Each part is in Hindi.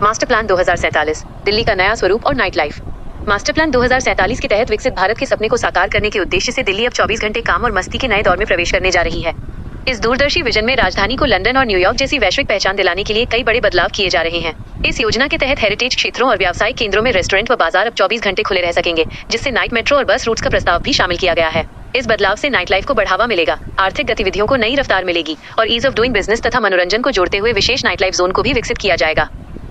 मास्टर प्लान 2047 दिल्ली का नया स्वरूप और नाइट लाइफ। मास्टर प्लान 2047 के तहत विकसित भारत के सपने को साकार करने के उद्देश्य से दिल्ली अब 24 घंटे काम और मस्ती के नए दौर में प्रवेश करने जा रही है। इस दूरदर्शी विजन में राजधानी को लंदन और न्यूयॉर्क जैसी वैश्विक पहचान दिलाने के लिए कई बड़े बदलाव किए जा रहे हैं। इस योजना के तहत हेरिटेज क्षेत्रों और व्यावसायिक केंद्रों में रेस्टोरेंट व बाजार अब 24 घंटे खुले रह सकेंगे, जिससे नाइट मेट्रो और बस रूट्स का प्रस्ताव भी शामिल किया गया है। इस बदलाव से नाइट लाइफ को बढ़ावा मिलेगा, आर्थिक गतिविधियों को नई रफ्तार मिलेगी और ईज ऑफ डूइंग बिजनेस तथा मनोरंजन को जोड़ते हुए विशेष नाइट लाइफ जोन को भी विकसित किया जाएगा।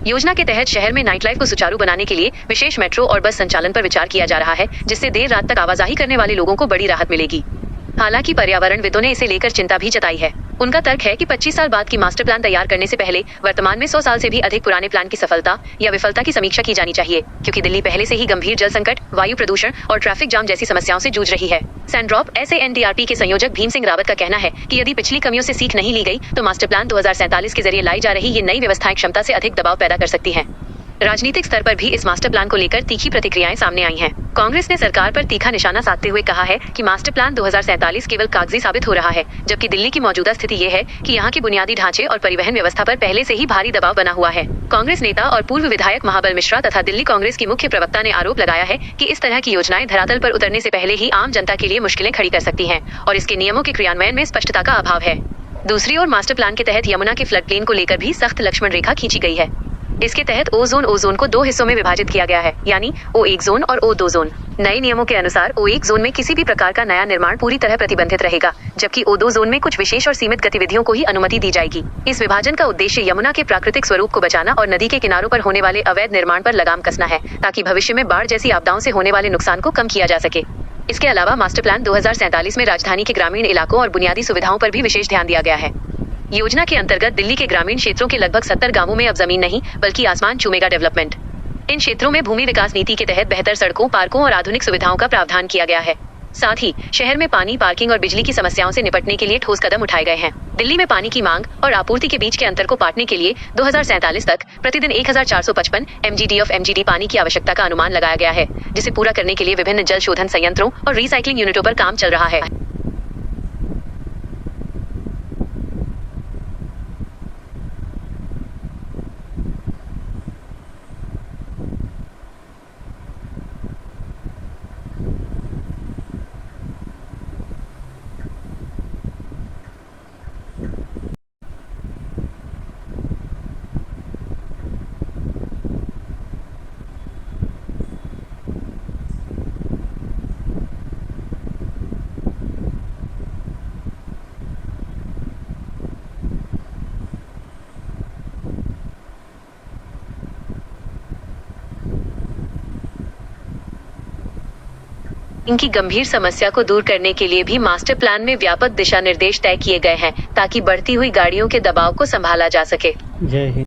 योजना के तहत शहर में नाइट लाइफ को सुचारू बनाने के लिए विशेष मेट्रो और बस संचालन पर विचार किया जा रहा है, जिससे देर रात तक आवाजाही करने वाले लोगों को बड़ी राहत मिलेगी। हालांकि पर्यावरणविदों ने इसे लेकर चिंता भी जताई है। उनका तर्क है कि 25 साल बाद की मास्टर प्लान तैयार करने से पहले वर्तमान में 100 साल से भी अधिक पुराने प्लान की सफलता या विफलता की समीक्षा की जानी चाहिए, क्योंकि दिल्ली पहले से ही गंभीर जल संकट, वायु प्रदूषण और ट्रैफिक जाम जैसी समस्याओं से जूझ रही है। सैंड्रॉप SANDRP के संयोजक भीम सिंह रावत का कहना है कि यदि पिछली कमियों से सीख नहीं ली गई तो मास्टर प्लान 2047 के जरिए लाई जा रही ये नई व्यवस्थाएं क्षमता से अधिक दबाव पैदा कर सकती हैं। राजनीतिक स्तर पर भी इस मास्टर प्लान को लेकर तीखी प्रतिक्रियाएं सामने आई हैं। कांग्रेस ने सरकार पर तीखा निशाना साधते हुए कहा है कि मास्टर प्लान 2047 केवल कागजी साबित हो रहा है, जबकि दिल्ली की मौजूदा स्थिति ये है कि यहाँ की बुनियादी ढांचे और परिवहन व्यवस्था पर पहले से ही भारी दबाव बना हुआ है। कांग्रेस नेता और पूर्व विधायक महाबल मिश्रा तथा दिल्ली कांग्रेस की मुख्य प्रवक्ता ने आरोप लगाया है कि इस तरह की योजनाएं धरातल पर उतरने से पहले ही आम जनता के लिए मुश्किलें खड़ी कर सकती हैं और इसके नियमों के क्रियान्वयन में स्पष्टता का अभाव है। दूसरी ओर मास्टर प्लान के तहत यमुना के फ्लड प्लेन को लेकर भी सख्त लक्ष्मण रेखा खींची गई है। इसके तहत ओ जोन को 2 हिस्सों में विभाजित किया गया है, यानी O1 जोन और O2 जोन। नए नियमों के अनुसार O1 जोन में किसी भी प्रकार का नया निर्माण पूरी तरह प्रतिबंधित रहेगा, जबकि O2 जोन में कुछ विशेष और सीमित गतिविधियों को ही अनुमति दी जाएगी। इस विभाजन का उद्देश्य यमुना के प्राकृतिक स्वरूप को बचाना और नदी के किनारों पर होने वाले अवैध निर्माण पर लगाम कसना है, ताकि भविष्य में बाढ़ जैसी आपदाओं से होने वाले नुकसान को कम किया जा सके। इसके अलावा मास्टर प्लान 2047 में राजधानी के ग्रामीण इलाकों और बुनियादी सुविधाओं पर भी विशेष ध्यान दिया गया है। योजना के अंतर्गत दिल्ली के ग्रामीण क्षेत्रों के लगभग 70 गांवों में अब जमीन नहीं बल्कि आसमान छूमेगा डेवलपमेंट। इन क्षेत्रों में भूमि विकास नीति के तहत बेहतर सड़कों, पार्कों और आधुनिक सुविधाओं का प्रावधान किया गया है। साथ ही शहर में पानी, पार्किंग और बिजली की समस्याओं से निपटने के लिए ठोस कदम उठाए गए हैं। दिल्ली में पानी की मांग और आपूर्ति के बीच के अंतर को पाटने के लिए 2047 तक प्रतिदिन 1455 MGD पानी की आवश्यकता का अनुमान लगाया गया है, जिसे पूरा करने के लिए विभिन्न जल शोधन संयंत्रों और रिसाइकलिंग यूनिटों पर काम चल रहा है। इनकी गंभीर समस्या को दूर करने के लिए भी मास्टर प्लान में व्यापक दिशा निर्देश तय किए गए हैं, ताकि बढ़ती हुई गाड़ियों के दबाव को संभाला जा सके। जय हिंद।